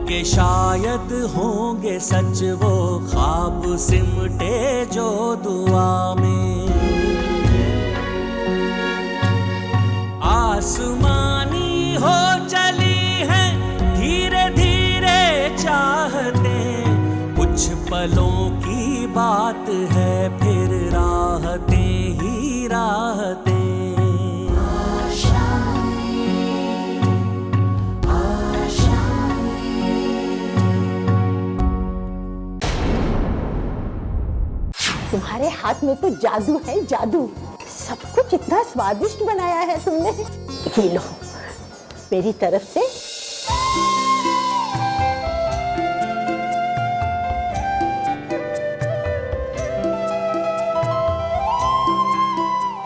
के शायद होंगे सच वो ख्वाब सिमटे जो दुआ में। आसमानी हो चली है धीरे धीरे चाहते, कुछ पलों की बात है फिर राहतें ही राहतें। तुम्हारे हाथ में तो जादू है, जादू। सब कुछ इतना स्वादिष्ट बनाया है तुमने। ये लो मेरी तरफ से।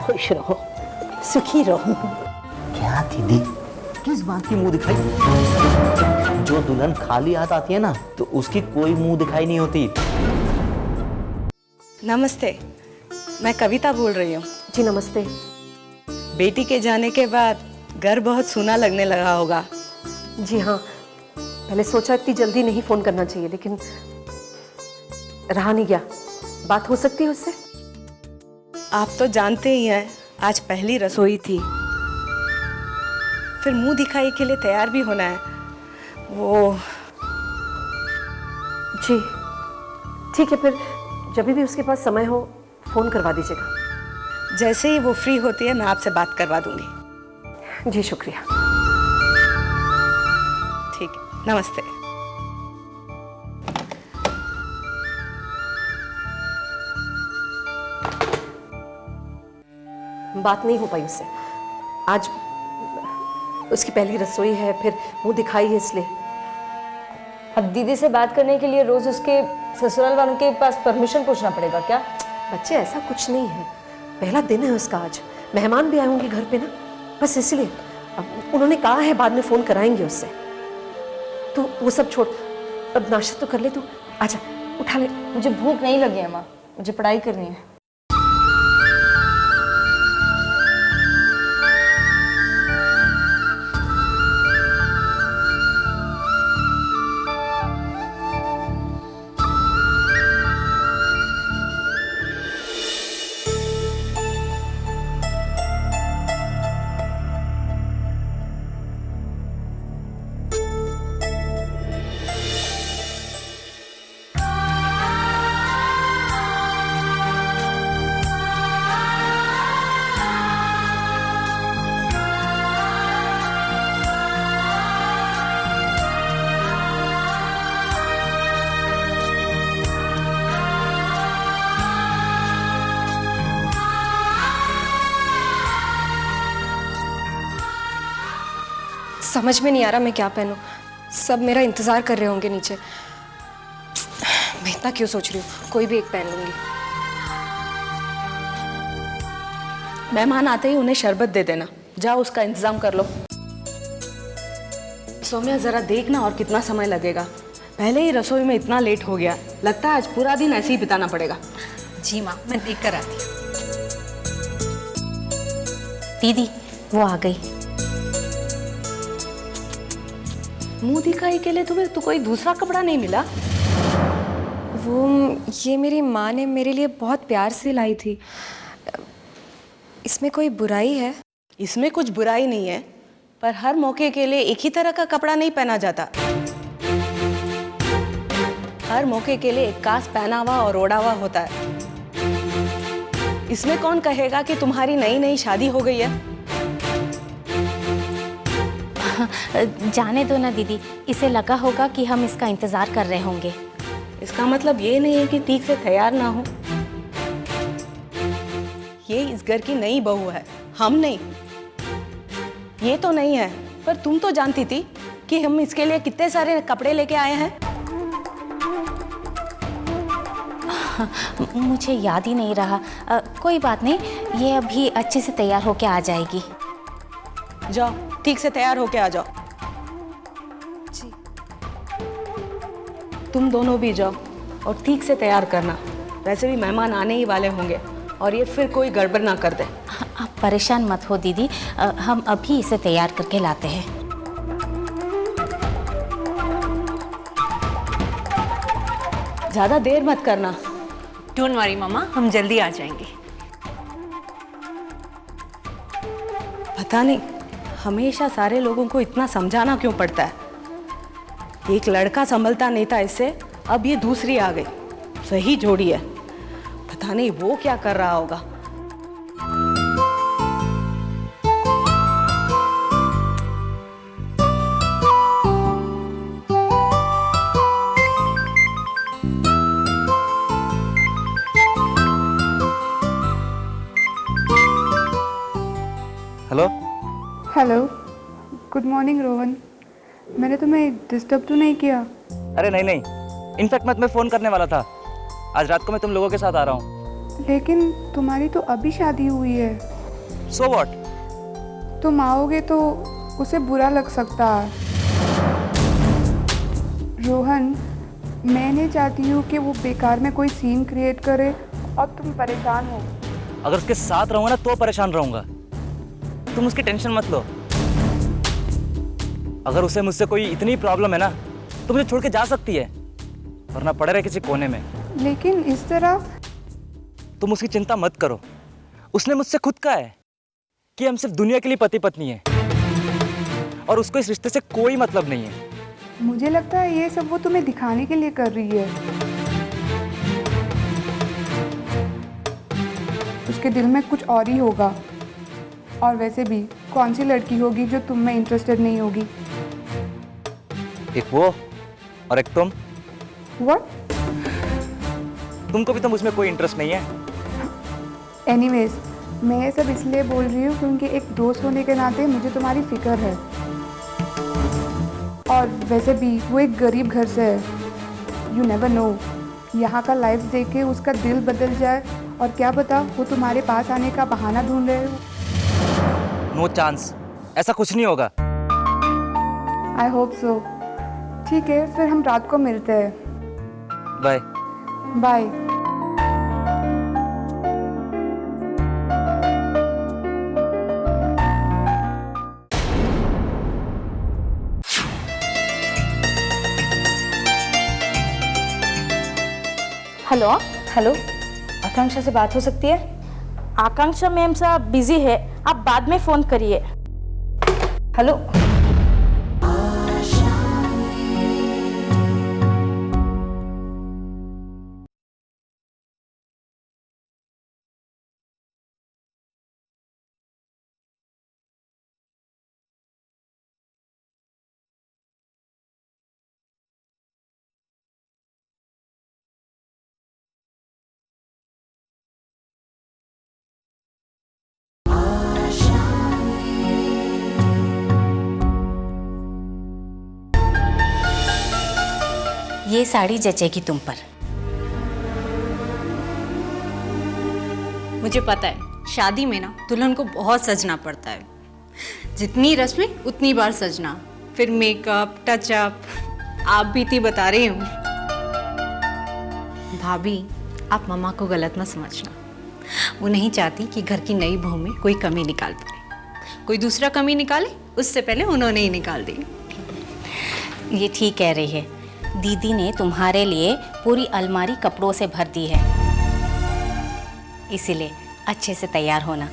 खुश रहो, सुखी रहो। क्या दीदी, किस बात की मुंह दिखाई? जो दुल्हन खाली हाथ आती है ना, तो उसकी कोई मुंह दिखाई नहीं होती। नमस्ते, मैं कविता बोल रही हूँ। जी नमस्ते। बेटी के जाने के बाद घर बहुत सूना लगने लगा होगा। जी हाँ, पहले सोचा इतनी जल्दी नहीं फोन करना चाहिए, लेकिन रहा नहीं गया। बात हो सकती है उससे? आप तो जानते ही हैं, आज पहली रसोई थी, फिर मुंह दिखाई के लिए तैयार भी होना है। वो जी ठीक है, फिर जब भी उसके पास समय हो फोन करवा दीजिएगा। जैसे ही वो फ्री होती है मैं आपसे बात करवा दूंगी। जी शुक्रिया। ठीक है, नमस्ते। बात नहीं हो पाई उससे। आज उसकी पहली रसोई है, फिर मुंह दिखाई है, इसलिए। अब दीदी से बात करने के लिए रोज उसके ससुराल वालों के पास परमिशन पूछना पड़ेगा क्या? बच्चे ऐसा कुछ नहीं है, पहला दिन है उसका आज। मेहमान भी आए होंगे घर पे ना, बस इसलिए। अब उन्होंने कहा है बाद में फोन कराएंगे उससे, तो वो सब छोड़, अब नाश्ता तो कर ले तू। आजा उठा ले। मुझे भूख नहीं लगी है माँ, मुझे पढ़ाई करनी है। समझ में नहीं आ रहा मैं क्या पहनूं। सब मेरा इंतजार कर रहे होंगे नीचे। मैं इतना क्यों सोच रही हूँ, कोई भी एक पहन लूंगी। मेहमान आते ही उन्हें शरबत दे देना। जाओ उसका इंतजाम कर लो। सौम्या जरा देखना और कितना समय लगेगा। पहले ही रसोई में इतना लेट हो गया, लगता है आज पूरा दिन ऐसे ही बिताना पड़ेगा। जी माँ, मैं देख कर आती हूँ। दीदी वो आ गई। मुंह दिखाई के लिए तुम्हें तो कोई दूसरा कपड़ा नहीं मिला? वो ये मेरी माँ ने मेरे लिए बहुत प्यार से लाई थी। इसमें कोई बुराई है? इसमें कुछ बुराई नहीं है, पर हर मौके के लिए एक ही तरह का कपड़ा नहीं पहना जाता। हर मौके के लिए एक खास पहनावा और ओढ़ावा होता है। इसमें कौन कहेगा कि तुम्हारी नई नई शादी हो गई है? जाने दो ना दीदी, इसे लगा होगा कि हम इसका इंतजार कर रहे होंगे। इसका मतलब ये नहीं है कि ठीक से तैयार ना हो। ये इस घर की नई बहू है, हम नहीं। ये तो नहीं है, पर तुम तो जानती थी कि हम इसके लिए कितने सारे कपड़े लेके आए हैं। मुझे याद ही नहीं रहा। कोई बात नहीं, ये अभी अच्छे से तैयार होके आ जाएगी। जाओ, ठीक से तैयार होके आ जाओ। जी। तुम दोनों भी जाओ और ठीक से तैयार करना। वैसे भी मेहमान आने ही वाले होंगे और ये फिर कोई गड़बड़ ना कर दे। आप परेशान मत हो दीदी, हम अभी इसे तैयार करके लाते हैं। ज्यादा देर मत करना। डोंट वरी मम्मा, हम जल्दी आ जाएंगे। पता नहीं हमेशा सारे लोगों को इतना समझाना क्यों पड़ता है। एक लड़का संभलता नहीं था इससे, अब ये दूसरी आ गई। सही जोड़ी है, पता नहीं वो क्या कर रहा होगा। Hello. Hello, good morning Rohan. मैंने तुम्हें डिस्टर्ब तो नहीं किया? अरे नहीं नहीं, इनफैक्ट मैं तुम्हें फ़ोन करने वाला था। आज रात को मैं तुम लोगों के साथ आ रहा हूँ। लेकिन तुम्हारी तो अभी शादी हुई है। So what? तुम आओगे तो उसे बुरा लग सकता है। रोहन, मैं नहीं चाहती हूँ कि वो बेकार में कोई सीन क्रिएट करे और तुम परेशान हो। अगर उसके साथ रहूँगा ना तो परेशान रहूँगा। तुम उसकी टेंशन मत लो। अगर उसे मुझसे कोई इतनी प्रॉब्लम है ना तो मुझे छोड़ के जा सकती है, वरना पड़े रहे किसी कोने में। लेकिन इस तरह? तुम उसकी चिंता मत करो। उसने मुझसे खुद कहा है कि हम सिर्फ दुनिया के लिए पति पत्नी हैं और उसको इस रिश्ते से कोई मतलब नहीं है। मुझे लगता है ये सब वो तुम्हें दिखाने के लिए कर रही है। उसके दिल में कुछ और ही होगा। और वैसे भी कौन सी लड़की होगी जो तुम में इंटरेस्टेड नहीं होगी? एक वो और एक तुम। What? तुमको भी तो मुझमें कोई इंटरेस्ट नहीं है। एनीवेज, मैं ये सब इसलिए बोल रही हूँ क्योंकि एक दोस्त होने के नाते मुझे तुम्हारी फिक्र है। और वैसे भी वो एक गरीब घर से है। यू नेवर नो, यहाँ का लाइफ देख के उसका दिल बदल जाए और क्या पता वो तुम्हारे पास आने का बहाना ढूंढ रहे हो। नो चांस, ऐसा कुछ नहीं होगा। I hope so. ठीक है, फिर हम रात को मिलते हैं। Bye bye. Hello hello, Akanksha से बात हो सकती है? आकांक्षा मैम साहब बिजी है, आप बाद में फ़ोन करिए। हेलो। ये साड़ी जचेगी तुम पर। मुझे पता है शादी में ना दुल्हन को बहुत सजना पड़ता है। जितनी रस्में उतनी बार सजना, फिर मेकअप, टचअप। आप भी इतनी बता रही हो। भाभी, आप मम्मा को गलत मत समझना। वो नहीं चाहती कि घर की नई बहू में कोई कमी निकाल पाए। कोई दूसरा कमी निकाले उससे पहले उन्होंने ही निकाल दी। ये ठीक कह रही है। दीदी ने तुम्हारे लिए पूरी अलमारी कपड़ों से भर दी है, इसीलिए अच्छे से तैयार होना,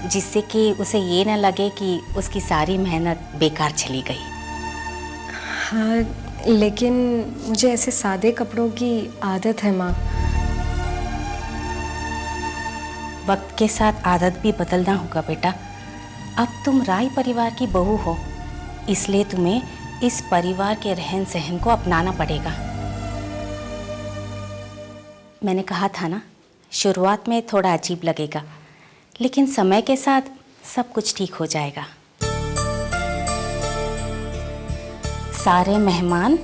जिससे कि उसे ये न लगे कि उसकी सारी मेहनत बेकार चली गई। हाँ, लेकिन मुझे ऐसे सादे कपड़ों की आदत है माँ। वक्त के साथ आदत भी बदलना होगा बेटा। अब तुम राय परिवार की बहू हो, इसलिए तुम्हें इस परिवार के रहन सहन को अपनाना पड़ेगा। मैंने कहा था ना, शुरुआत में थोड़ा अजीब लगेगा, लेकिन समय के साथ सब कुछ ठीक हो जाएगा। सारे मेहमान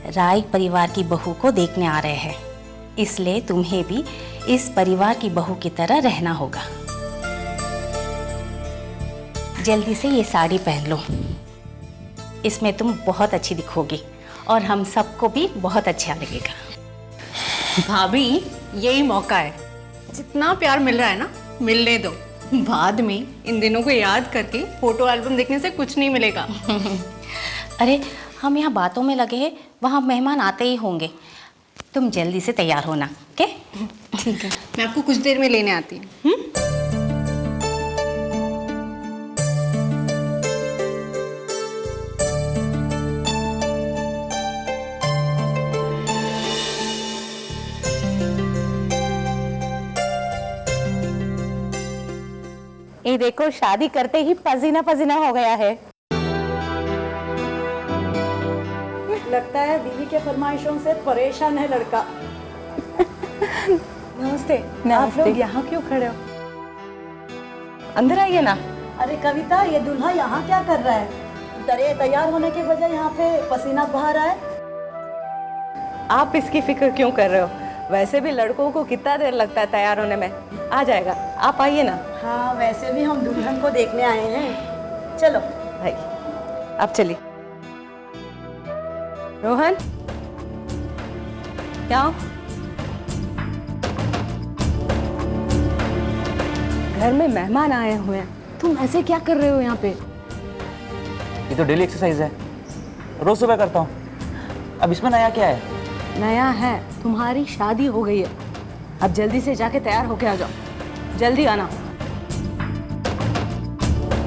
राय परिवार की बहू को देखने आ रहे हैं, इसलिए तुम्हें भी इस परिवार की बहू की तरह रहना होगा। जल्दी से ये साड़ी पहन लो, इसमें तुम बहुत अच्छी दिखोगी और हम सबको भी बहुत अच्छा लगेगा। भाभी, यही मौका है। जितना प्यार मिल रहा है ना, मिलने दो। बाद में इन दिनों को याद करके फोटो एल्बम देखने से कुछ नहीं मिलेगा। अरे हम यहाँ बातों में लगे हैं, वहाँ मेहमान आते ही होंगे। तुम जल्दी से तैयार होना, ओके? ठीक है, मैं आपको कुछ देर में लेने आती हूँ। ये देखो, शादी करते ही पसीना पसीना हो गया है। लगता है बीवी के फरमाइशों से परेशान है लड़का। नमस्ते। आप लोग यहाँ क्यों खड़े हो? अंदर आइए ना। अरे कविता, ये दूल्हा यहाँ क्या कर रहा है? डरे तैयार होने के बजाय यहाँ पे पसीना बहा रहा है। आप इसकी फिक्र क्यों कर रहे हो? वैसे भी लड़कों को कितना देर लगता है तैयार होने में। आ जाएगा, आप आइए ना। हाँ, वैसे भी हम दुल्हन को देखने आए हैं। चलो भाई, आप चलिए। रोहन, क्या? घर में मेहमान आए हुए हैं, तुम ऐसे क्या कर रहे हो यहाँ पे? ये तो डेली एक्सरसाइज है, रोज सुबह करता हूँ। अब इसमें नया क्या है? नया है, तुम्हारी शादी हो गई है। अब जल्दी से जाके तैयार होके आ जाओ, जल्दी आना।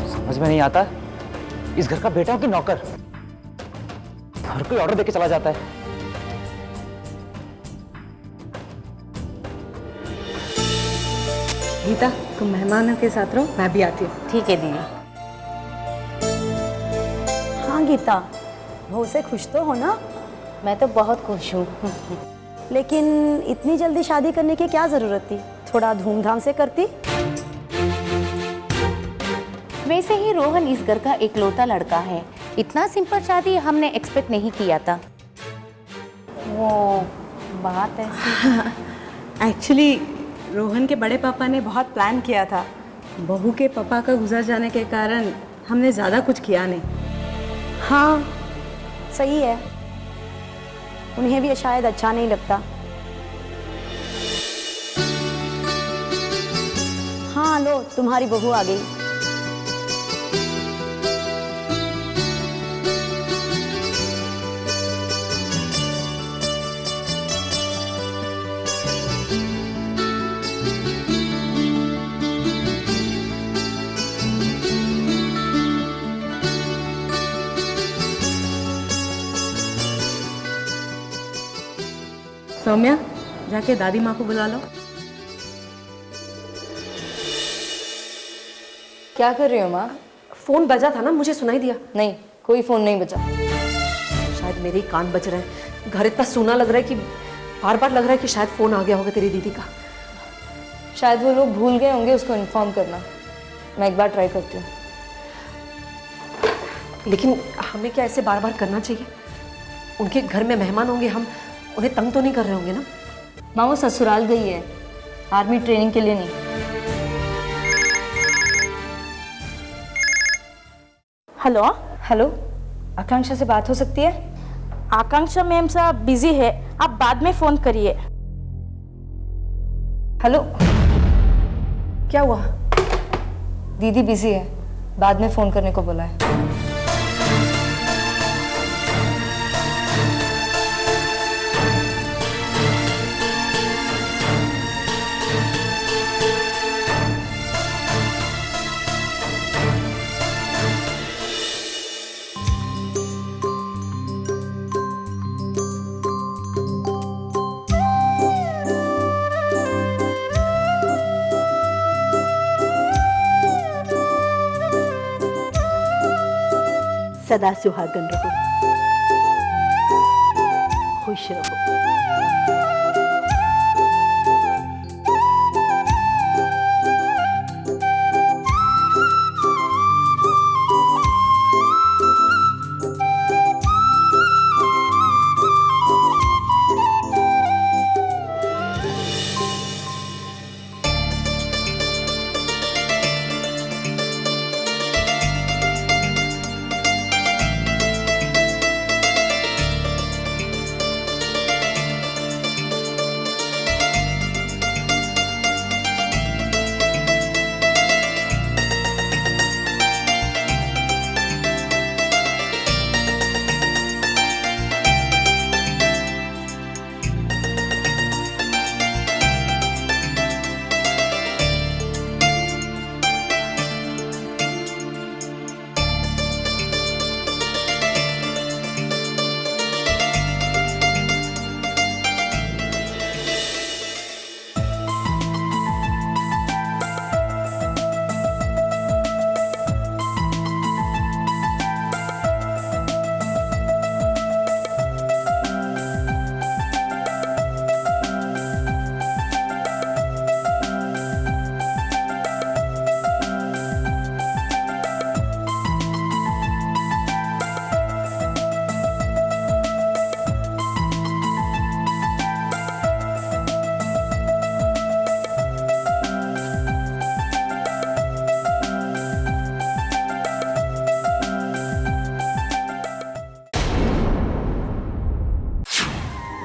समझ में नहीं आता, इस घर का बेटा हूं कि नौकर? हर कोई ऑर्डर देके चला जाता है। गीता, तुम मेहमानों के साथ रहो, मैं भी आती हूँ। ठीक है दीदी। हाँ गीता, बहू से खुश तो हो ना? मैं तो बहुत खुश हूँ। लेकिन इतनी जल्दी शादी करने की क्या जरूरत थी? थोड़ा धूमधाम से करती। वैसे ही रोहन इस घर का इकलौता लड़का है, इतना सिंपल शादी हमने एक्सपेक्ट नहीं किया था। वो बात ऐसी। एक्चुअली रोहन के बड़े पापा ने बहुत प्लान किया था। बहू के पापा का गुजर जाने के कारण हमने ज़्यादा कुछ किया नहीं। हाँ सही है, उन्हें भी शायद अच्छा नहीं लगता। हाँ लो, तुम्हारी बहू आ गई। सौम्या, जाके दादी माँ को बुला लो। क्या कर रही हो माँ? फोन बजा था ना, मुझे सुनाई दिया। नहीं, कोई फोन नहीं बजा। शायद मेरे ही कान बज रहे हैं। घर इतना सूना लग रहा है कि बार बार लग रहा है कि शायद फोन आ गया होगा तेरी दीदी का। शायद वो लोग भूल गए होंगे उसको इन्फॉर्म करना। मैं एक बार ट्राई करती हूँ। लेकिन हमें क्या ऐसे बार बार करना चाहिए? उनके घर में मेहमान होंगे, हम उन्हें तंग तो नहीं कर रहे होंगे ना? माँ वो ससुराल गई है, आर्मी ट्रेनिंग के लिए नहीं। हेलो हेलो, आकांक्षा से बात हो सकती है? आकांक्षा मैम साहब बिजी है, आप बाद में फ़ोन करिए। हेलो, क्या हुआ? दीदी बिजी है, बाद में फ़ोन करने को बोला है। सदा सुहागन रहो, खुश रहो।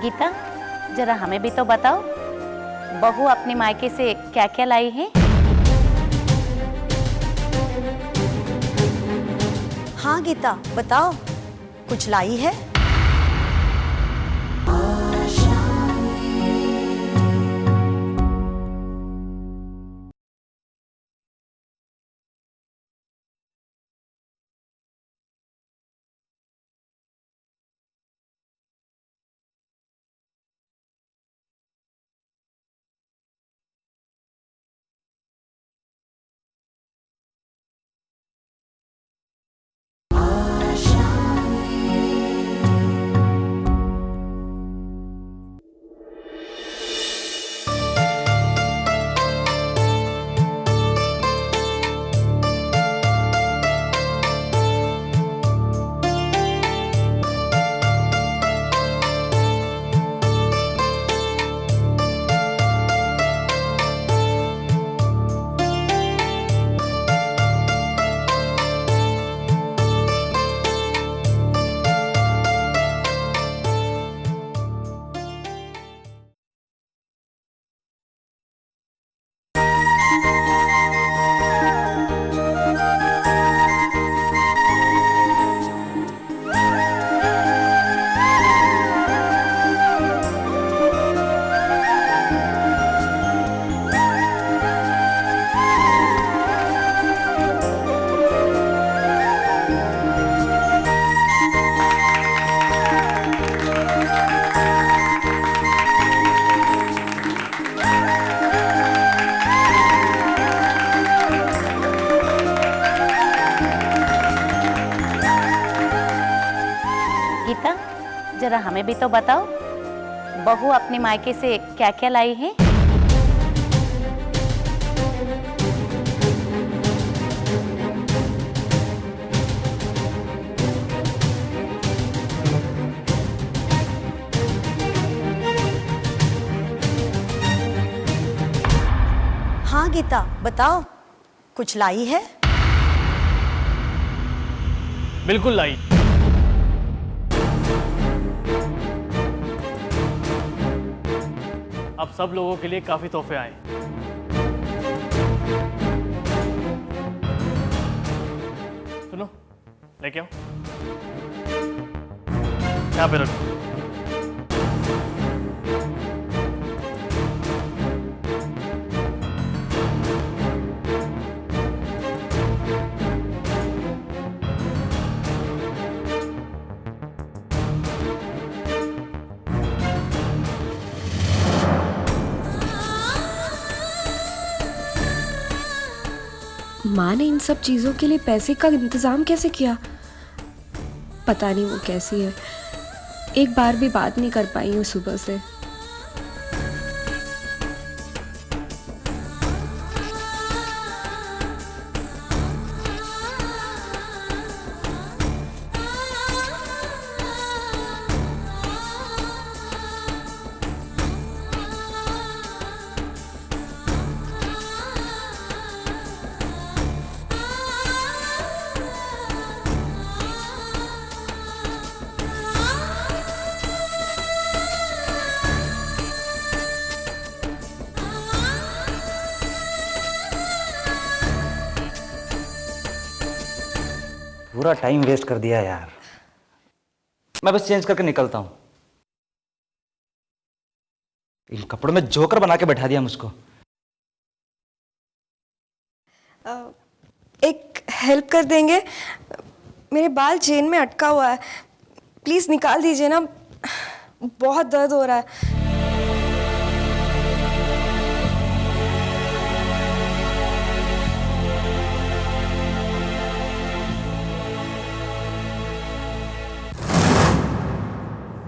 गीता, जरा हमें भी तो बताओ, बहू अपने मायके से क्या क्या लाई है? हाँ गीता, बताओ, कुछ लाई है? गीता, जरा हमें भी तो बताओ, बहू अपने मायके से क्या क्या लाई है? हाँ गीता, बताओ, कुछ लाई है? बिल्कुल लाई। अब सब लोगों के लिए काफी तोहफे आए। सुनो, लेके आओ, यहाँ पे रखो। माँ ने इन सब चीज़ों के लिए पैसे का इंतज़ाम कैसे किया? पता नहीं वो कैसी है, एक बार भी बात नहीं कर पाई हूँ सुबह से। पूरा टाइम वेस्ट कर दिया यार। मैं बस चेंज करके निकलता हूं। इन कपड़ों में जोकर बना के बैठा दिया मुझको। एक हेल्प कर देंगे? मेरे बाल चेन में अटका हुआ है, प्लीज़ निकाल दीजिए ना, बहुत दर्द हो रहा है।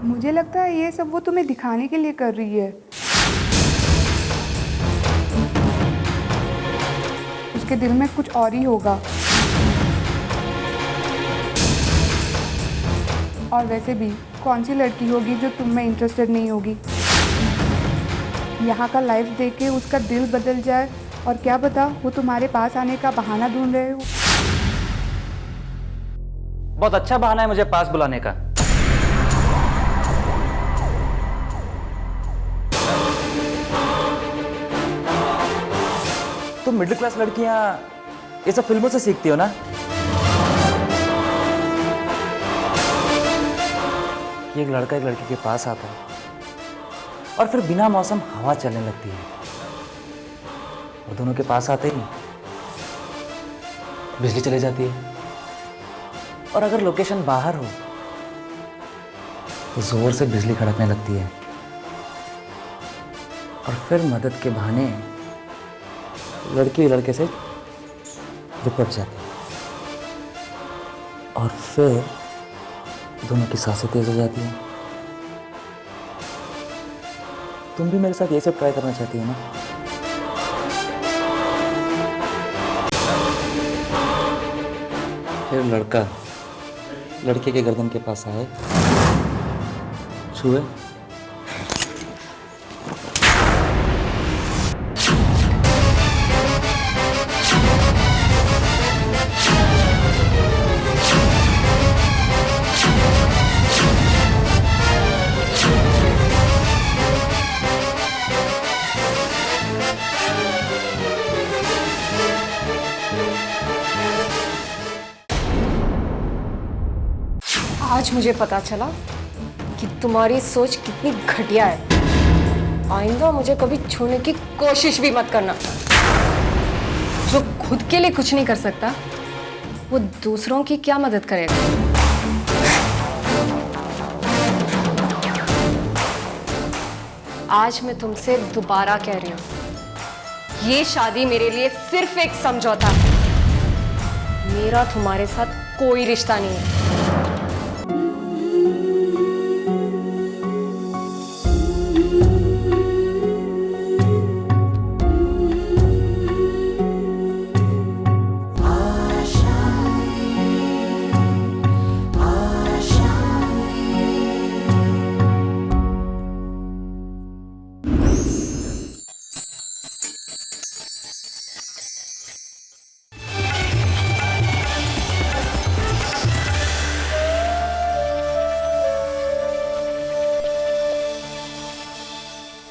मुझे लगता है ये सब वो तुम्हें दिखाने के लिए कर रही है। उसके दिल में कुछ और ही होगा। और वैसे भी कौन सी लड़की होगी जो तुम में इंटरेस्टेड नहीं होगी। यहाँ का लाइफ देख के उसका दिल बदल जाए, और क्या पता वो तुम्हारे पास आने का बहाना ढूंढ रहे हो। बहुत अच्छा बहाना है मुझे पास बुलाने का। तुम मिडिल क्लास लड़कियां ये सब फिल्मों से सीखती हो ना? कि एक लड़का एक लड़की के पास आता है और फिर बिना मौसम हवा चलने लगती है और दोनों के पास आते ही बिजली चली जाती है। और अगर लोकेशन बाहर हो तो जोर से बिजली कड़कने लगती है और फिर मदद के बहाने लड़की लड़के से लिपट जाती है और फिर दोनों की सांसें तेज हो जाती हैं। तुम भी मेरे साथ ये सब ट्राई करना चाहती हो ना? फिर लड़का लड़के के गर्दन के पास आए, छुए आज मुझे पता चला कि तुम्हारी सोच कितनी घटिया है। आइंदा मुझे कभी छूने की कोशिश भी मत करना। जो खुद के लिए कुछ नहीं कर सकता वो दूसरों की क्या मदद करेगा? आज मैं तुमसे दोबारा कह रही हूँ, ये शादी मेरे लिए सिर्फ एक समझौता है। मेरा तुम्हारे साथ कोई रिश्ता नहीं है।